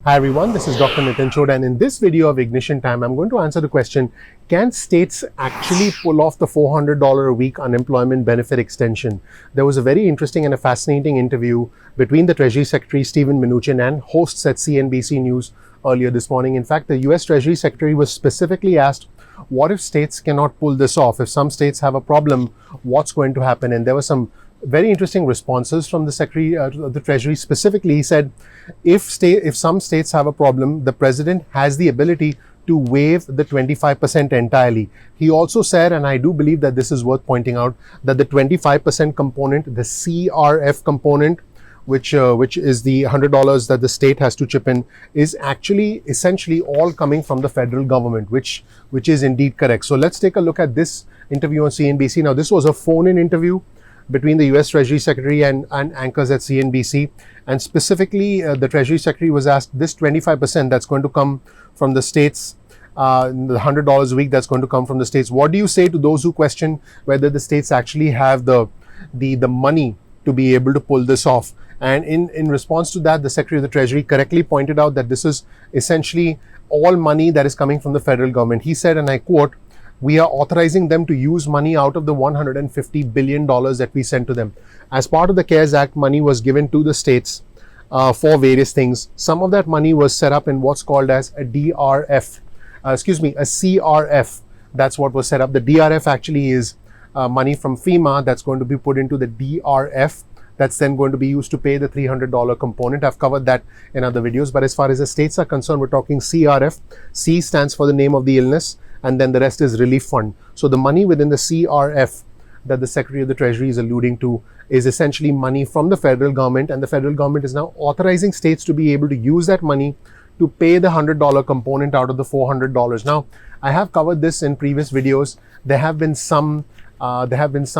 Hi everyone, this is Dr. Nitin Chod, and in this video of Ignition Time, I'm going to answer the question, can states actually pull off the $400 a week unemployment benefit extension? There was a very interesting and a fascinating interview between the Treasury Secretary Steven Mnuchin and hosts at CNBC News earlier this morning. In fact, the US Treasury Secretary was specifically asked, what if states cannot pull this off? If some states have a problem, what's going to happen? And there were some very interesting responses from the Secretary of the Treasury. Specifically, he said, if some states have a problem, the president has the ability to waive the 25% entirely. He also said, and I do believe that this is worth pointing out, that the 25% component, the CRF component, which is the $100 that the state has to chip in, is actually essentially all coming from the federal government, which is indeed correct. So let's take a look at this interview on CNBC. Now, this was a phone-in interview between the US Treasury Secretary and anchors at CNBC. And specifically, the Treasury Secretary was asked, this 25% that's going to come from the states, the $100 a week that's going to come from the states, what do you say to those who question whether the states actually have the money to be able to pull this off? And in response to that, the Secretary of the Treasury correctly pointed out that this is essentially all money that is coming from the federal government. He said, and I quote, "We are authorizing them to use money out of the $150 billion that we sent to them." As part of the CARES Act, money was given to the states for various things. Some of that money was set up in what's called as a CRF. That's what was set up. The DRF actually is money from FEMA that's going to be put into the DRF. That's then going to be used to pay the $300 component. I've covered that in other videos. But as far as the states are concerned, we're talking CRF. C stands for the name of the illness, and then the rest is relief fund. So the money within the CRF that the Secretary of the Treasury is alluding to is essentially money from the federal government, and the federal government is now authorizing states to be able to use that money to pay the $100 component out of the $400. Now, I have covered this in previous videos. There have been some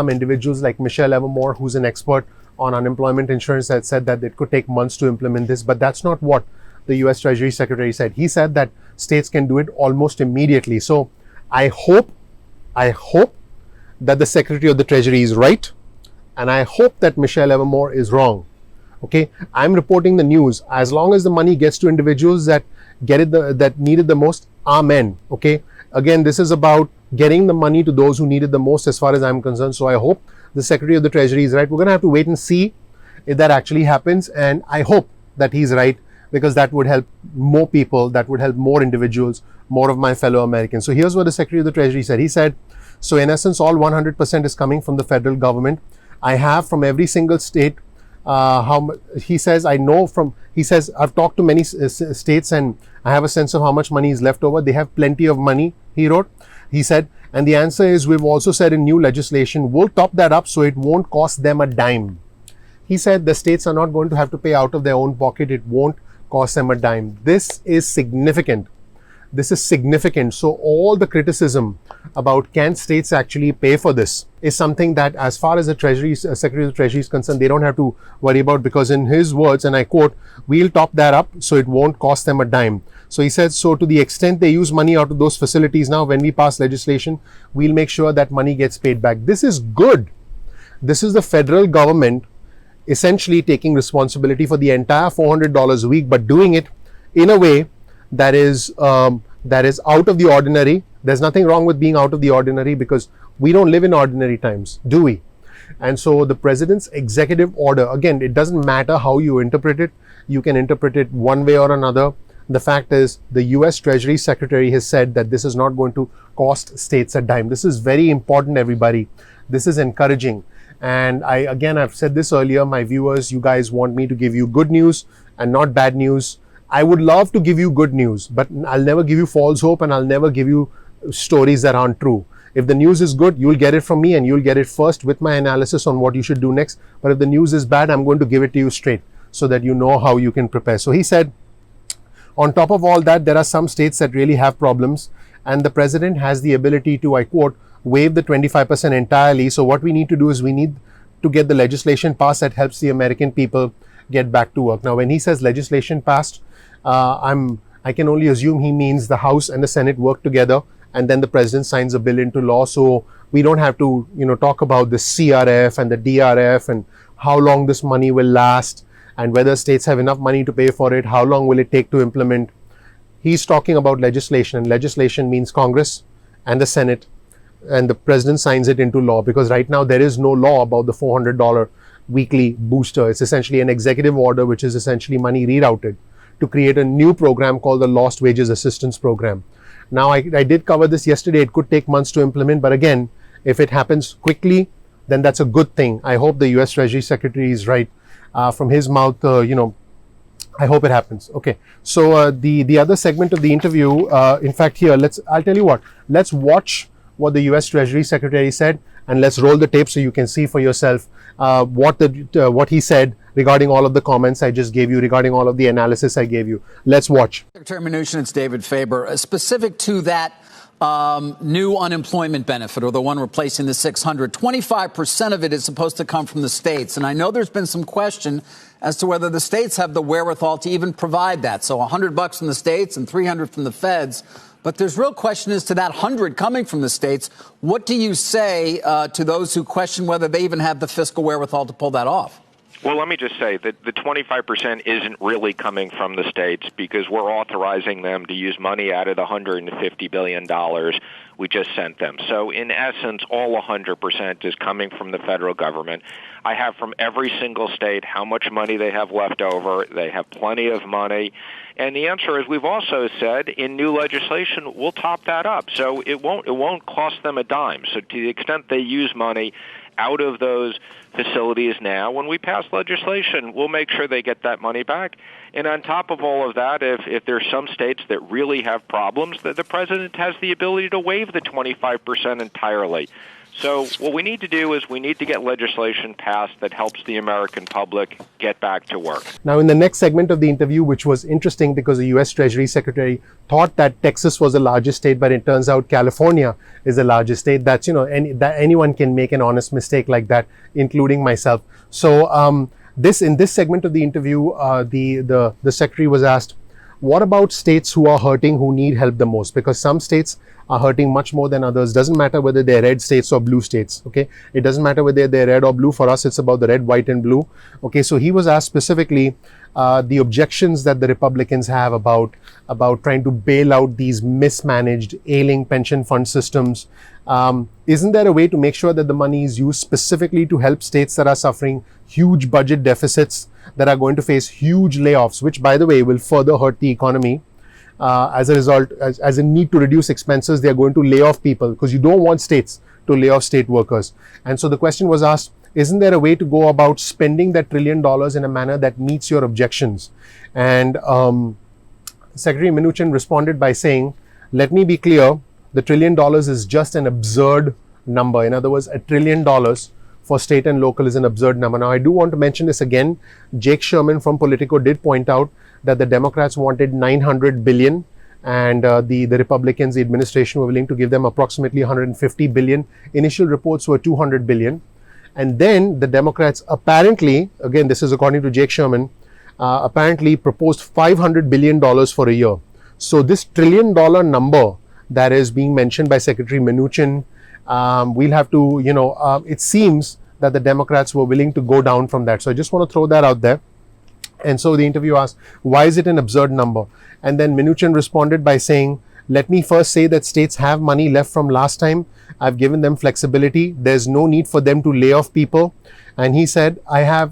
individuals like Michelle Evermore, who's an expert on unemployment insurance, that said that it could take months to implement this, but that's not what the US Treasury Secretary said. He said that states can do it almost immediately. So I hope that the Secretary of the Treasury is right, and I hope that Michelle Evermore is wrong. Okay, I'm reporting the news. As long as the money gets to individuals that get it, that need it the most, amen. Okay, again, this is about getting the money to those who need it the most, as far as I'm concerned. So I hope the Secretary of the Treasury is right. We're going to have to wait and see if that actually happens, and I hope that he's right, because that would help more people, that would help more individuals, more of my fellow Americans. So here's what the Secretary of the Treasury said. He said, so in essence, all 100% is coming from the federal government. I have from every single state, he says, I've talked to many states and I have a sense of how much money is left over. They have plenty of money, he wrote. He said, and the answer is, we've also said in new legislation, we'll top that up so it won't cost them a dime. He said the states are not going to have to pay out of their own pocket. It won't cost them a dime. This is significant. This is significant. So all the criticism about can states actually pay for this is something that, as far as the Secretary of the Treasury is concerned, they don't have to worry about, because in his words, and I quote, we'll top that up so it won't cost them a dime. So he said, so to the extent they use money out of those facilities now, when we pass legislation, we'll make sure that money gets paid back. This is good. This is the federal government essentially taking responsibility for the entire $400 a week, but doing it in a way that is out of the ordinary. There's nothing wrong with being out of the ordinary, because we don't live in ordinary times, do we? And so the president's executive order, again, it doesn't matter how you interpret it. You can interpret it one way or another. The fact is, the US Treasury Secretary has said that this is not going to cost states a dime. This is very important, everybody. This is encouraging. And I've said this earlier, my viewers, you guys want me to give you good news and not bad news. I would love to give you good news, but I'll never give you false hope, and I'll never give you stories that aren't true. If the news is good, you'll get it from me, and you'll get it first with my analysis on what you should do next. But if the news is bad, I'm going to give it to you straight so that you know how you can prepare. So he said, on top of all that, there are some states that really have problems, and the president has the ability to, I quote, waive the 25% entirely. So what we need to do is we need to get the legislation passed that helps the American people get back to work. Now, when he says legislation passed, I can only assume he means the House and the Senate work together, and then the president signs a bill into law. So we don't have to, talk about the CRF and the DRF and how long this money will last and whether states have enough money to pay for it, how long will it take to implement. He's talking about legislation, and legislation means Congress and the Senate, and the president signs it into law, because right now there is no law about the $400 weekly booster. It's essentially an executive order, which is essentially money rerouted to create a new program called the Lost Wages Assistance Program. Now, I did cover this yesterday. It could take months to implement, but again, if it happens quickly, then that's a good thing. I hope the US Treasury Secretary is right. From his mouth, I hope it happens. Okay, so the other segment of the interview, in fact, here, I'll tell you what, let's watch what the US Treasury Secretary said, and let's roll the tape so you can see for yourself what he said regarding all of the comments I just gave you, regarding all of the analysis I gave you. Let's watch. Secretary Mnuchin, it's David Faber. Specific to that new unemployment benefit, or the one replacing the 600, 25% of it is supposed to come from the states. And I know there's been some question as to whether the states have the wherewithal to even provide that. So $100 from the states and $300 from the feds. But there's real question as to that 100 coming from the states. What do you say to those who question whether they even have the fiscal wherewithal to pull that off? Well, let me just say that the 25% isn't really coming from the states, because we're authorizing them to use money out of the $150 billion we just sent them. So in essence, all 100% is coming from the federal government. I have from every single state how much money they have left over. They have plenty of money. And the answer is, we've also said in new legislation, we'll top that up. So it won't cost them a dime. So to the extent they use money out of those facilities now, when we pass legislation, we'll make sure they get that money back. And on top of all of that, if there's some states that really have problems, the president has the ability to waive the 25% entirely. So what we need to do is we need to get legislation passed that helps the American public get back to work. Now, in the next segment of the interview, which was interesting because the US Treasury Secretary thought that Texas was the largest state, but it turns out California is the largest state. That's, that anyone can make an honest mistake like that, including myself. So in this segment of the interview, the secretary was asked, what about states who are hurting, who need help the most? Because some states are hurting much more than others. Doesn't matter whether they're red states or blue states. Okay, it doesn't matter whether they're red or blue. For us, it's about the red, white, and blue. Okay, so he was asked specifically the objections that the Republicans have about trying to bail out these mismanaged, ailing pension fund systems. Isn't there a way to make sure that the money is used specifically to help states that are suffering huge budget deficits, that are going to face huge layoffs, which, by the way, will further hurt the economy? As a result, as a need to reduce expenses, they are going to lay off people, because you don't want states to lay off state workers. And so the question was asked, isn't there a way to go about spending that $1 trillion in a manner that meets your objections? And Secretary Mnuchin responded by saying, let me be clear, the $1 trillion is just an absurd number. In other words, $1 trillion for state and local is an absurd number. Now, I do want to mention this again. Jake Sherman from Politico did point out that the Democrats wanted $900 billion, and the Republicans, the administration, were willing to give them approximately $150 billion. Initial reports were $200 billion. And then the Democrats apparently, again, this is according to Jake Sherman, apparently proposed $500 billion for a year. So this $1 trillion number that is being mentioned by Secretary Mnuchin, we'll have to, it seems that the Democrats were willing to go down from that. So I just want to throw that out there. And so the interview asked, why is it an absurd number? And then Mnuchin responded by saying, let me first say that states have money left from last time. I've given them flexibility. There's no need for them to lay off people. And he said,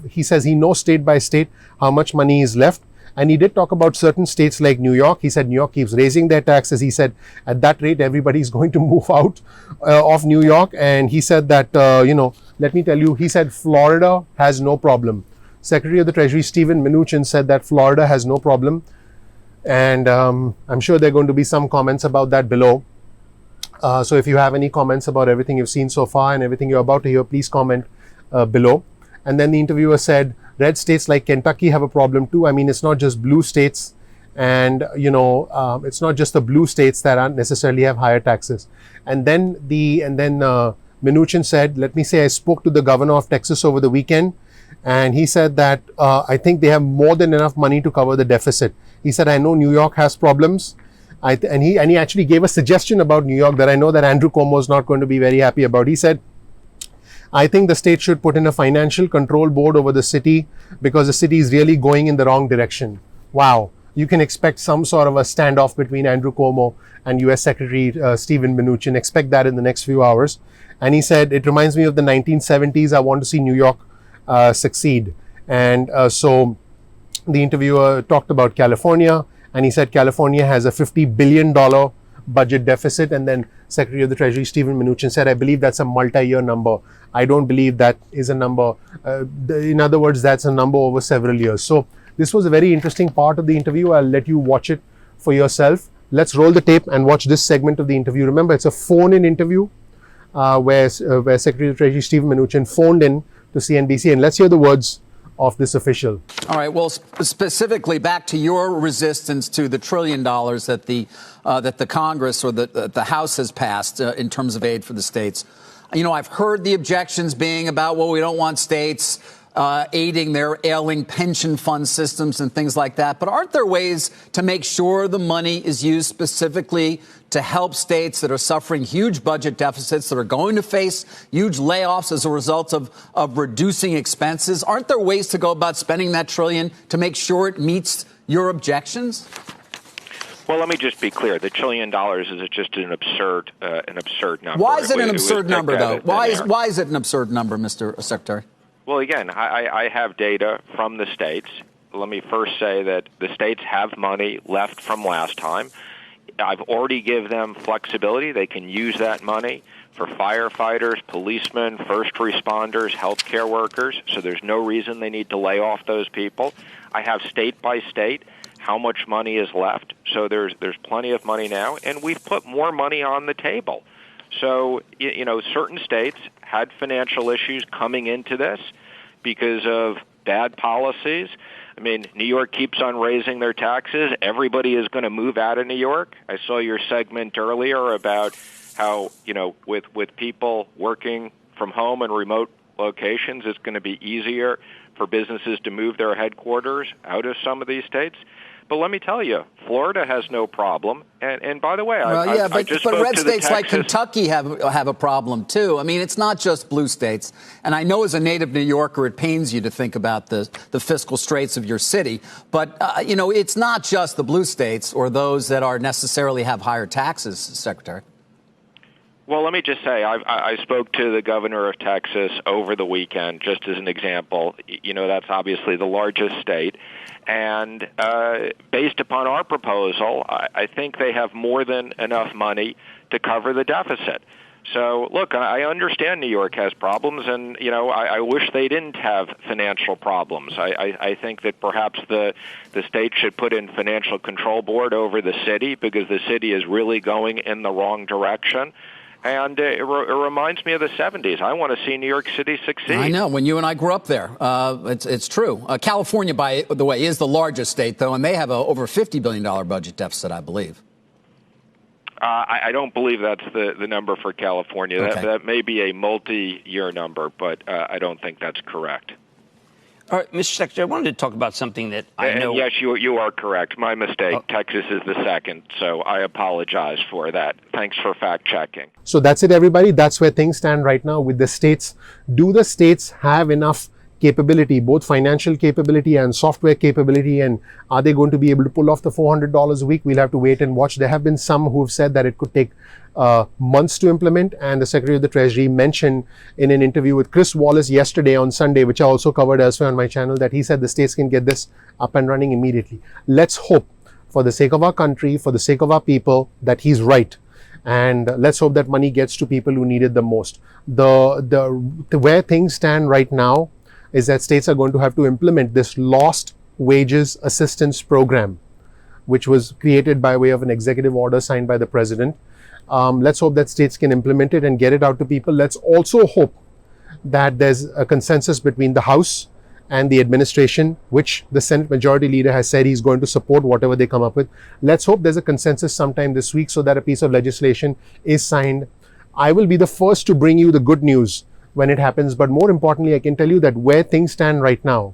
he says he knows state by state how much money is left. And he did talk about certain states like New York. He said New York keeps raising their taxes. He said at that rate, everybody's going to move out of New York. And he said that, let me tell you, he said Florida has no problem. Secretary of the Treasury Steven Mnuchin said that Florida has no problem. And I'm sure there are going to be some comments about that below. So if you have any comments about everything you've seen so far and everything you're about to hear, please comment below. And then the interviewer said, red states like Kentucky have a problem too. I mean, it's not just blue states, and it's not just the blue states that aren't necessarily have higher taxes. And then Mnuchin said, let me say, I spoke to the governor of Texas over the weekend, and he said that I think they have more than enough money to cover the deficit. He said, I know New York has problems. And he actually gave a suggestion about New York that I know that Andrew Cuomo is not going to be very happy about. He said, I think the state should put in a financial control board over the city because the city is really going in the wrong direction. Wow. You can expect some sort of a standoff between Andrew Cuomo and US Secretary Steven Mnuchin. Expect that in the next few hours. And he said, it reminds me of the 1970s. I want to see New York succeed. And so the interviewer talked about California, and he said California has a $50 billion budget deficit. And then Secretary of the Treasury Steven Mnuchin said, I believe that's a multi-year number. I don't believe that is a number. In other words, that's a number over several years. So this was a very interesting part of the interview. I'll let you watch it for yourself. Let's roll the tape and watch this segment of the interview. Remember, it's a phone-in interview where Secretary of the Treasury Steven Mnuchin phoned in to CNBC. And let's hear the words of this official. All right. Well, specifically back to your resistance to the $1 trillion that the Congress or the House has passed in terms of aid for the states. You know, I've heard the objections being about, well, we don't want states aiding their ailing pension fund systems and things like that. But aren't there ways to make sure the money is used specifically to help states that are suffering huge budget deficits, that are going to face huge layoffs as a result of reducing expenses? Aren't there ways to go about spending that trillion to make sure it meets your objections? Well, let me just be clear. The $1 trillion is just an absurd number. Why is it an absurd number, though? Why is it an absurd number, Mr. Secretary? Well, again, I have data from the states. Let me first say that the states have money left from last time. I've already given them flexibility. They can use that money for firefighters, policemen, first responders, healthcare workers. So there's no reason they need to lay off those people. I have state by state how much money is left. So there's plenty of money now, and we've put more money on the table. So, you know, certain states had financial issues coming into this because of bad policies. I mean, New York keeps on raising their taxes. Everybody is going to move out of New York. I saw your segment earlier about how, you know, with people working from home and remote locations, it's going to be easier for businesses to move their headquarters out of some of these states. But let me tell you, Florida has no problem. And by the way, I just spoke red to the states Texas... like Kentucky have a problem, too. I mean, it's not just blue states. And I know as a native New Yorker, it pains you to think about the fiscal straits of your city. But, you know, it's not just the blue states or those that are necessarily have higher taxes, Secretary. Well, let me just say, I spoke to the governor of Texas over the weekend, just as an example. You know, that's obviously the largest state. And based upon our proposal, I think they have more than enough money to cover the deficit. So, look, I understand New York has problems, and, you know, I wish they didn't have financial problems. I think that perhaps the state should put in financial control board over the city because the city is really going in the wrong direction. And it reminds me of the 70s. I want to see New York City succeed. I know. When you and I grew up there, it's true. California, by the way, is the largest state, though, and they have a over $50 billion budget deficit, I believe. I don't believe that's the number for California. Okay. That may be a multi-year number, but I don't think that's correct. All right, Mr. Secretary, I wanted to talk about something that I know... Yes, you are correct. My mistake. Texas is the second, so I apologize for that. Thanks for fact-checking. So that's it, everybody. That's where things stand right now with the states. Do the states have enough capability, both financial capability and software capability, and are they going to be able to pull off the $400 a week? We'll have to wait and watch. There have been some who have said that it could take months to implement, and the Secretary of the Treasury mentioned in an interview with Chris Wallace yesterday on Sunday, which I also covered elsewhere on my channel, that he said the states can get this up and running immediately. Let's hope, for the sake of our country, for the sake of our people, that he's right. And let's hope that money gets to people who need it the most. Where things stand right now is that states are going to have to implement this lost wages assistance program, which was created by way of an executive order signed by the president. Let's hope that states can implement it and get it out to people. Let's also hope that there's a consensus between the House and the administration, which the Senate Majority Leader has said he's going to support whatever they come up with. Let's hope there's a consensus sometime this week so that a piece of legislation is signed. I will be the first to bring you the good news when it happens, but more importantly, I can tell you that where things stand right now,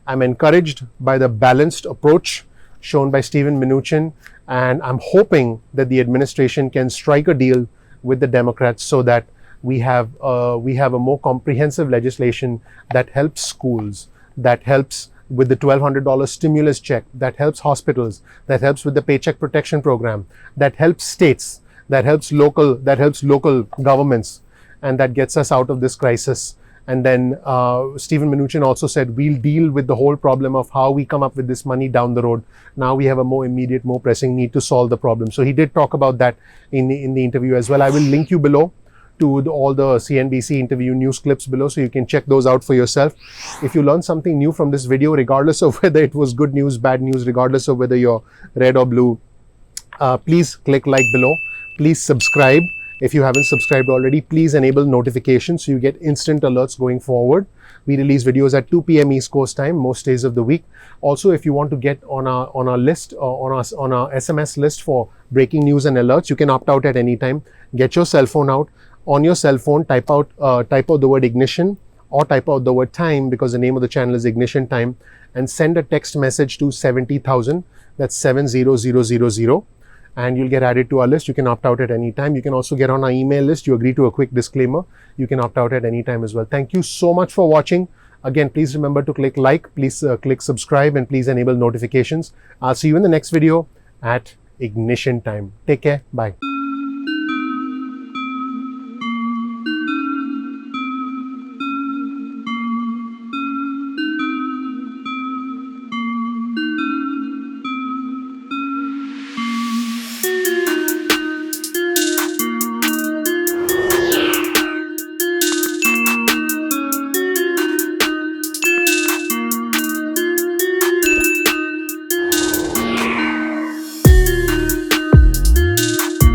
I'm encouraged by the balanced approach shown by Steven Mnuchin, and I'm hoping that the administration can strike a deal with the Democrats so that We have a more comprehensive legislation that helps schools, that helps with the $1,200 stimulus check, that helps hospitals, that helps with the Paycheck Protection Program, that helps states, that helps local governments, and that gets us out of this crisis. And then Steven Mnuchin also said we'll deal with the whole problem of how we come up with this money down the road. Now we have a more immediate, more pressing need to solve the problem. So he did talk about that in the interview as well. I will link you below to all the CNBC interview news clips below, so you can check those out for yourself. If you learned something new from this video, regardless of whether it was good news, bad news, regardless of whether you're red or blue, please click like below. Please subscribe. If you haven't subscribed already, please enable notifications so you get instant alerts going forward. We release videos at 2 p.m. East Coast time most days of the week. Also, if you want to get on our list, on our SMS list for breaking news and alerts, you can opt out at any time. Get your cell phone out. On your cell phone, type out the word ignition or type out the word time, because the name of the channel is Ignition Time, and send a text message to 70,000. That's 70000. And you'll get added to our list. You can opt out at any time. You can also get on our email list. You agree to a quick disclaimer. You can opt out at any time as well. Thank you so much for watching. Again, please remember to click like, please click subscribe, and please enable notifications. I'll see you in the next video at Ignition Time. Take care. Bye.